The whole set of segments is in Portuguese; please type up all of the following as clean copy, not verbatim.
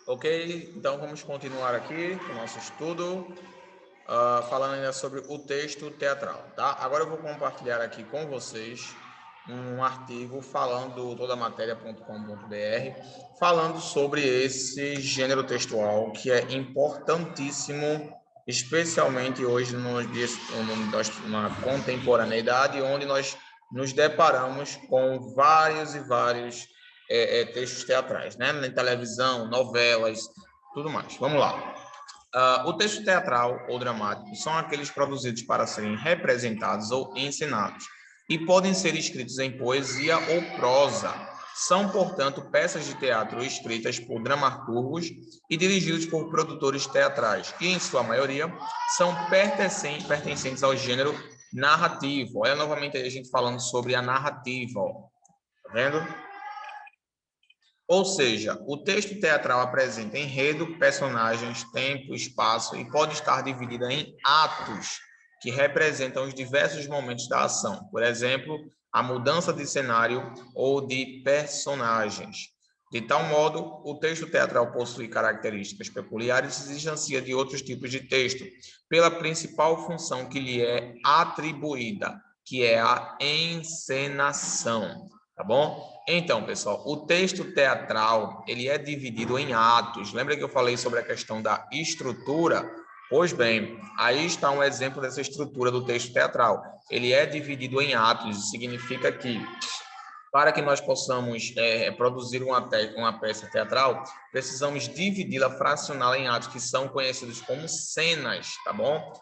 Ok, então vamos continuar aqui com o nosso estudo, falando ainda sobre o texto teatral, tá? Agora eu vou compartilhar aqui com vocês um artigo falando, todamateria.com.br, falando sobre esse gênero textual que é importantíssimo, especialmente hoje na contemporaneidade, onde nós nos deparamos com vários e vários textos teatrais, né? Na televisão, novelas, tudo mais. Vamos lá. O texto teatral ou dramático são aqueles produzidos para serem representados ou ensinados e podem ser escritos em poesia ou prosa. São, portanto, peças de teatro escritas por dramaturgos e dirigidos por produtores teatrais, que, em sua maioria, são pertencentes ao gênero narrativo. Olha novamente a gente falando sobre a narrativa, ó. Tá vendo? Ou seja, o texto teatral apresenta enredo, personagens, tempo, espaço e pode estar dividido em atos que representam os diversos momentos da ação. Por exemplo, a mudança de cenário ou de personagens. De tal modo, o texto teatral possui características peculiares e se distancia de outros tipos de texto, pela principal função que lhe é atribuída, que é a encenação. Tá bom? Então, pessoal, o texto teatral, ele é dividido em atos. Lembra que eu falei sobre a questão da estrutura? Pois bem, aí está um exemplo dessa estrutura do texto teatral. Ele é dividido em atos, significa que para que nós possamos produzir uma peça teatral, precisamos dividi-la, fracioná-la em atos que são conhecidos como cenas, tá bom?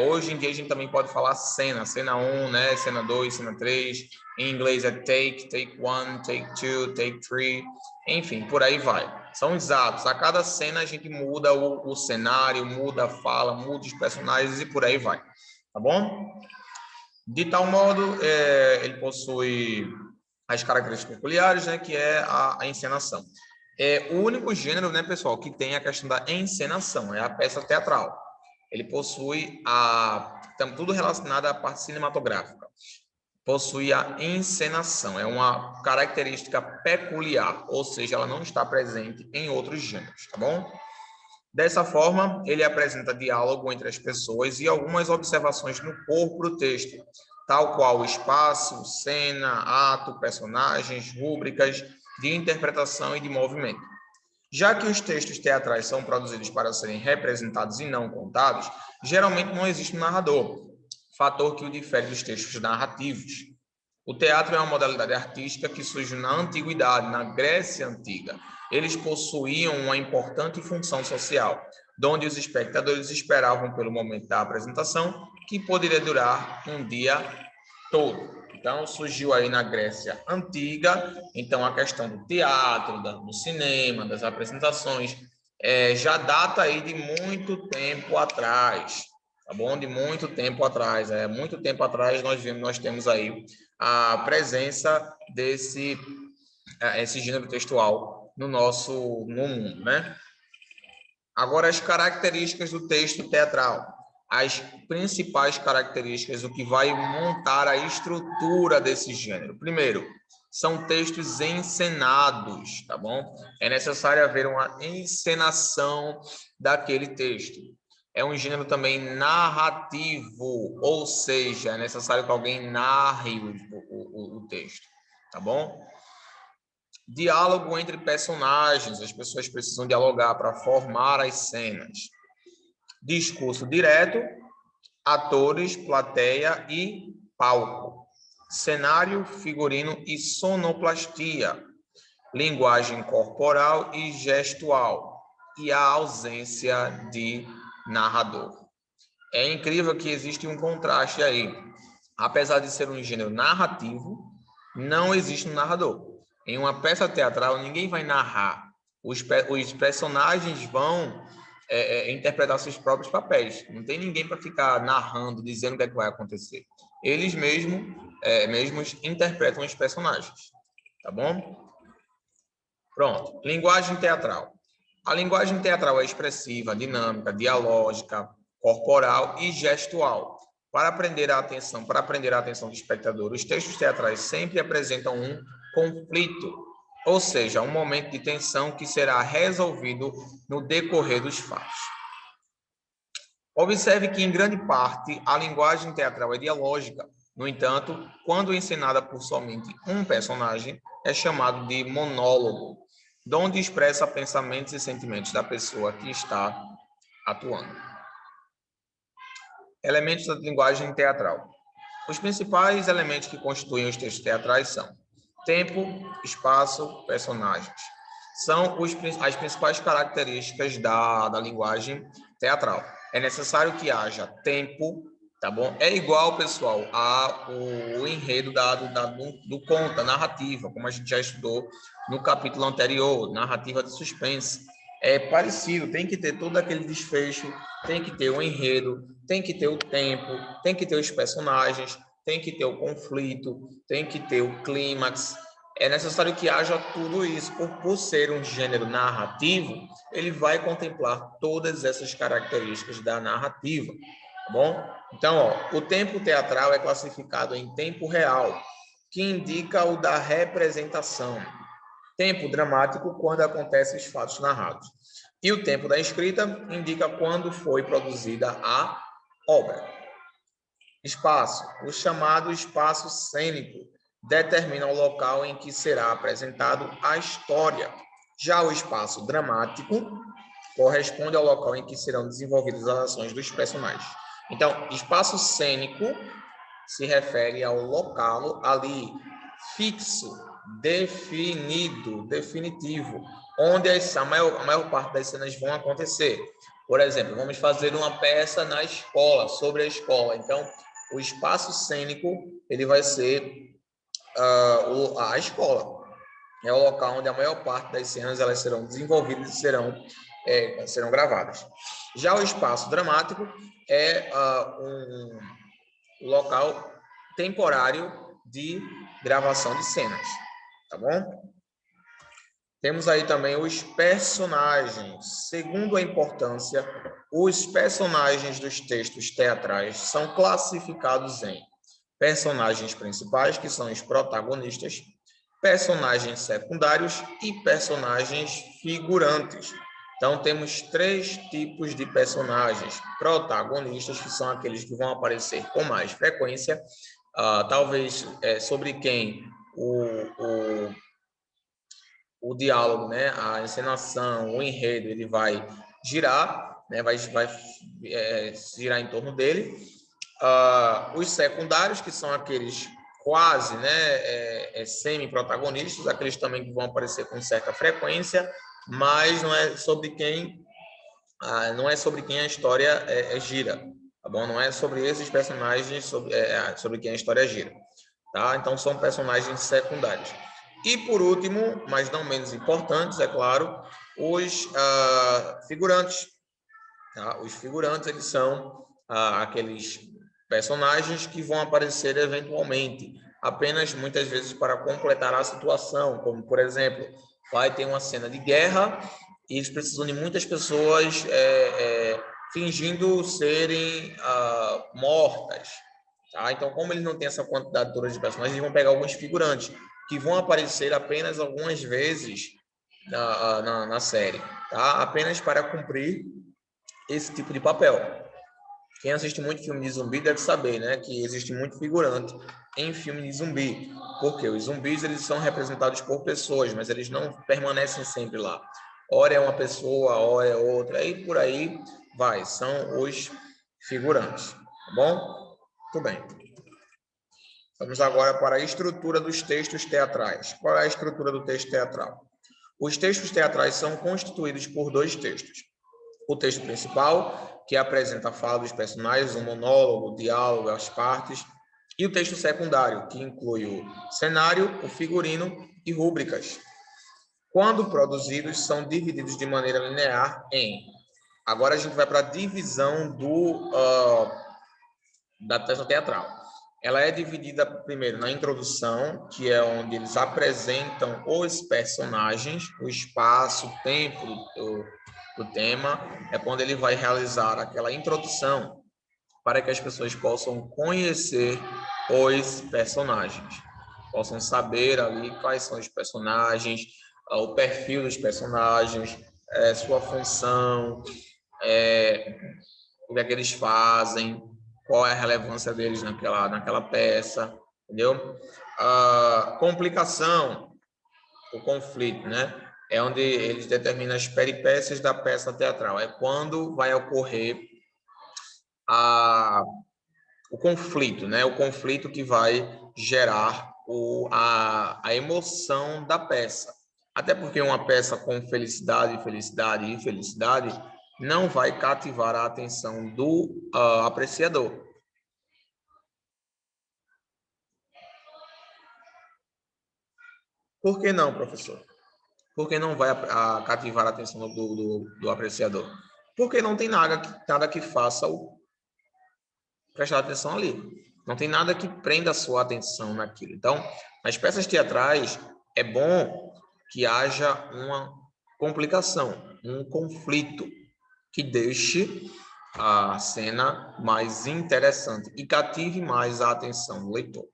Hoje em dia a gente também pode falar cena 1, né? Cena 2, cena 3. Em inglês é take 1, take 2, take 3. Enfim, por aí vai. São os atos. A cada cena a gente muda o cenário, muda a fala, muda os personagens e por aí vai. Tá bom? De tal modo, ele possui as características peculiares, né, que é a encenação. É o único gênero, né, pessoal, que tem a questão da encenação, é a peça teatral. Ele possui tudo relacionado à parte cinematográfica. Possui a encenação, é uma característica peculiar, ou seja, ela não está presente em outros gêneros, tá bom? Dessa forma, ele apresenta diálogo entre as pessoas e algumas observações no corpo do texto, tal qual espaço, cena, ato, personagens, rúbricas de interpretação e de movimento. Já que os textos teatrais são produzidos para serem representados e não contados, geralmente não existe um narrador, fator que o difere dos textos narrativos. O teatro é uma modalidade artística que surgiu na antiguidade, na Grécia Antiga. Eles possuíam uma importante função social, onde os espectadores esperavam pelo momento da apresentação, que poderia durar um dia todo. Então, surgiu aí na Grécia Antiga, então a questão do teatro, do cinema, das apresentações, já data aí de muito tempo atrás, tá bom? De muito tempo atrás, muito tempo atrás nós temos aí a presença esse gênero textual no mundo, né? Agora, as características do texto teatral. As principais características, o que vai montar a estrutura desse gênero. Primeiro, são textos encenados, tá bom? É necessário haver uma encenação daquele texto. É um gênero também narrativo, ou seja, é necessário que alguém narre o texto, tá bom? Diálogo entre personagens, as pessoas precisam dialogar para formar as cenas. Discurso direto, atores, plateia e palco. Cenário, figurino e sonoplastia. Linguagem corporal e gestual. E a ausência de narrador. É incrível que existe um contraste aí. Apesar de ser um gênero narrativo, não existe um narrador. Em uma peça teatral, ninguém vai narrar. Os personagens vão interpretar seus próprios papéis. Não tem ninguém para ficar narrando, dizendo o que é que vai acontecer. Eles mesmos interpretam os personagens. Tá bom? Pronto. Linguagem teatral. A linguagem teatral é expressiva, dinâmica, dialógica, corporal e gestual. Para prender a atenção do espectador, os textos teatrais sempre apresentam um conflito. ou seja, um momento de tensão que será resolvido no decorrer dos fatos. Observe que, em grande parte, a linguagem teatral é dialógica. No entanto, quando encenada por somente um personagem, é chamado de monólogo, onde expressa pensamentos e sentimentos da pessoa que está atuando. Elementos da linguagem teatral. Os principais elementos que constituem os textos teatrais são tempo, espaço, personagens. São as principais características da linguagem teatral. É necessário que haja tempo, tá bom? É igual, pessoal, ao enredo do conto, a narrativa, como a gente já estudou no capítulo anterior, narrativa de suspense. É parecido, tem que ter todo aquele desfecho, tem que ter o enredo, tem que ter o tempo, tem que ter os personagens, tem que ter o conflito, tem que ter o clímax. É necessário que haja tudo isso, por ser um gênero narrativo, ele vai contemplar todas essas características da narrativa, tá bom? Então, ó, o tempo teatral é classificado em tempo real, que indica o da representação. Tempo dramático, quando acontecem os fatos narrados. E o tempo da escrita indica quando foi produzida a obra. Espaço. O chamado espaço cênico determina o local em que será apresentado a história. Já o espaço dramático corresponde ao local em que serão desenvolvidas as ações dos personagens. Então, espaço cênico se refere ao local ali fixo, definido, definitivo, onde a maior parte das cenas vão acontecer. Por exemplo, vamos fazer uma peça na escola, sobre a escola. Então, o espaço cênico ele vai ser a escola. É o local onde a maior parte das cenas elas serão desenvolvidas e serão gravadas. Já o espaço dramático é um local temporário de gravação de cenas, tá bom? Temos aí também os personagens. Segundo a importância, os personagens dos textos teatrais são classificados em personagens principais, que são os protagonistas, personagens secundários e personagens figurantes. Então, temos 3 tipos de personagens. Protagonistas, que são aqueles que vão aparecer com mais frequência, talvez sobre quem o diálogo, né, a encenação, o enredo, ele vai girar, né, vai girar em torno dele. Os secundários, que são aqueles quase, né, semi-protagonistas, aqueles também que vão aparecer com certa frequência, mas não é sobre quem a história gira, tá bom? Não é sobre esses personagens sobre quem a história gira, tá? Então são personagens secundários. E por último, mas não menos importantes, é claro, os figurantes. Tá? Os figurantes, eles são aqueles personagens que vão aparecer eventualmente, apenas muitas vezes para completar a situação, como por exemplo, vai ter uma cena de guerra e eles precisam de muitas pessoas fingindo serem mortas. Tá? Então, como eles não têm essa quantidade toda de personagens, eles vão pegar alguns figurantes que vão aparecer apenas algumas vezes na série, tá? Apenas para cumprir esse tipo de papel. Quem assiste muito filme de zumbi deve saber, né, que existe muito figurante em filme de zumbi, porque os zumbis eles são representados por pessoas, mas eles não permanecem sempre lá. Ora é uma pessoa, ora é outra, e por aí vai, são os figurantes, tá bom? Muito bem. Vamos agora para a estrutura dos textos teatrais. Qual é a estrutura do texto teatral? Os textos teatrais são constituídos por 2 textos. O texto principal, que apresenta a fala dos personagens, o monólogo, o diálogo, as partes, e o texto secundário, que inclui o cenário, o figurino e rúbricas. Quando produzidos, são divididos de maneira linear em... Agora a gente vai para a divisão da peça teatral. Ela é dividida primeiro na introdução, que é onde eles apresentam os personagens, o espaço, o tempo do tema, é quando ele vai realizar aquela introdução para que as pessoas possam conhecer os personagens. possam saber ali quais são os personagens, o perfil dos personagens, sua função, o que é que eles fazem, qual é a relevância deles naquela peça, entendeu? A complicação, o conflito, né? É onde eles determinam as peripécias da peça teatral. É quando vai ocorrer o conflito, né? O conflito que vai gerar a emoção da peça. Até porque uma peça com felicidade, felicidade e felicidade não vai cativar a atenção do apreciador. Por que não, professor? Por que não vai cativar a atenção do apreciador? Porque não tem nada que faça o prestar atenção ali. Não tem nada que prenda a sua atenção naquilo. Então, nas peças teatrais, é bom que haja uma complicação, um conflito que deixe a cena mais interessante e cative mais a atenção do leitor.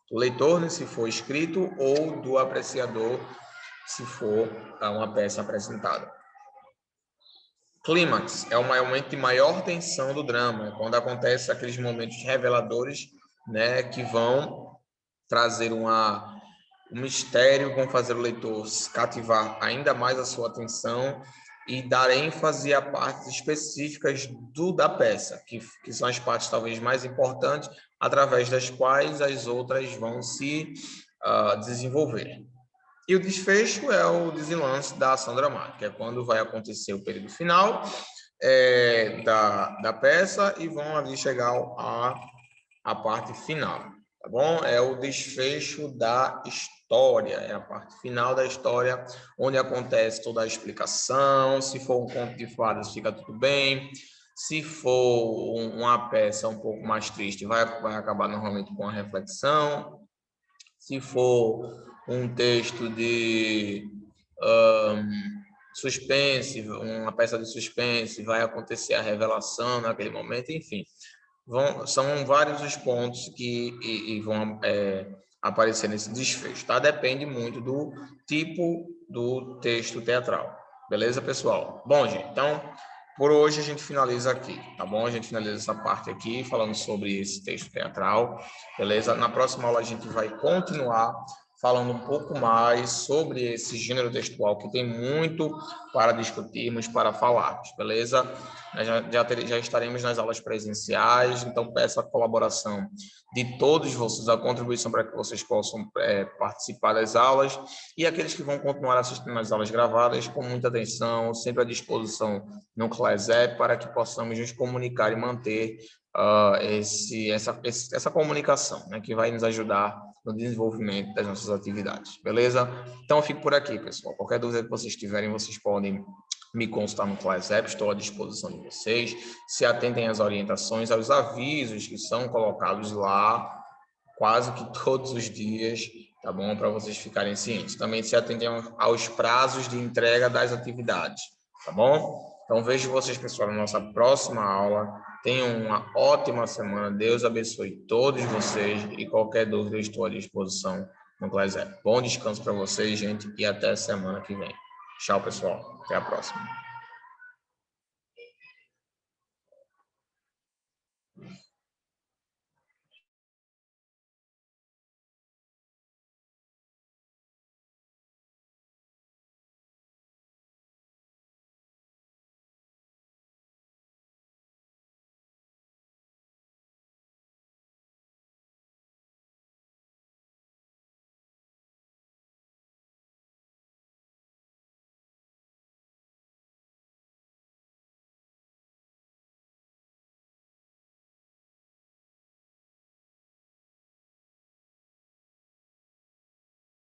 Do leitor, se for escrito, ou do apreciador, se for uma peça apresentada. Clímax é o momento de maior tensão do drama, quando acontece aqueles momentos reveladores, né, que vão trazer um mistério, vão fazer o leitor cativar ainda mais a sua atenção e dar ênfase a partes específicas da peça, que são as partes talvez mais importantes, através das quais as outras vão se desenvolver. E o desfecho é o desenlace da ação dramática, é quando vai acontecer o período final da peça e vão ali chegar à parte final, tá bom? É o desfecho da história, é a parte final da história, onde acontece toda a explicação. Se for um conto de fadas, fica tudo bem. Se for uma peça um pouco mais triste, vai acabar normalmente com a reflexão. Se for um texto de suspense, uma peça de suspense, vai acontecer a revelação naquele momento, enfim. São vários os pontos que vão aparecer nesse desfecho, tá? Depende muito do tipo do texto teatral. Beleza, pessoal? Bom, gente, então, por hoje a gente finaliza aqui, tá bom? A gente finaliza essa parte aqui, falando sobre esse texto teatral, beleza? Na próxima aula a gente vai continuar falando um pouco mais sobre esse gênero textual, que tem muito para discutirmos, para falarmos, beleza? Nós já estaremos nas aulas presenciais, então peço a colaboração de todos vocês, a contribuição para que vocês possam participar das aulas, e aqueles que vão continuar assistindo às aulas gravadas, com muita atenção, sempre à disposição no ClassApp, para que possamos nos comunicar e manter essa comunicação, né, que vai nos ajudar no desenvolvimento das nossas atividades, beleza? Então, eu fico por aqui, pessoal. Qualquer dúvida que vocês tiverem, vocês podem me consultar no ClassApp, estou à disposição de vocês. Se atentem às orientações, aos avisos que são colocados lá quase que todos os dias, tá bom? Para vocês ficarem cientes. Também se atentem aos prazos de entrega das atividades, tá bom? Então, vejo vocês, pessoal, na nossa próxima aula. Tenham uma ótima semana. Deus abençoe todos vocês e qualquer dúvida eu estou à disposição no ClassApp. Bom descanso para vocês, gente, e até semana que vem. Tchau, pessoal. Até a próxima.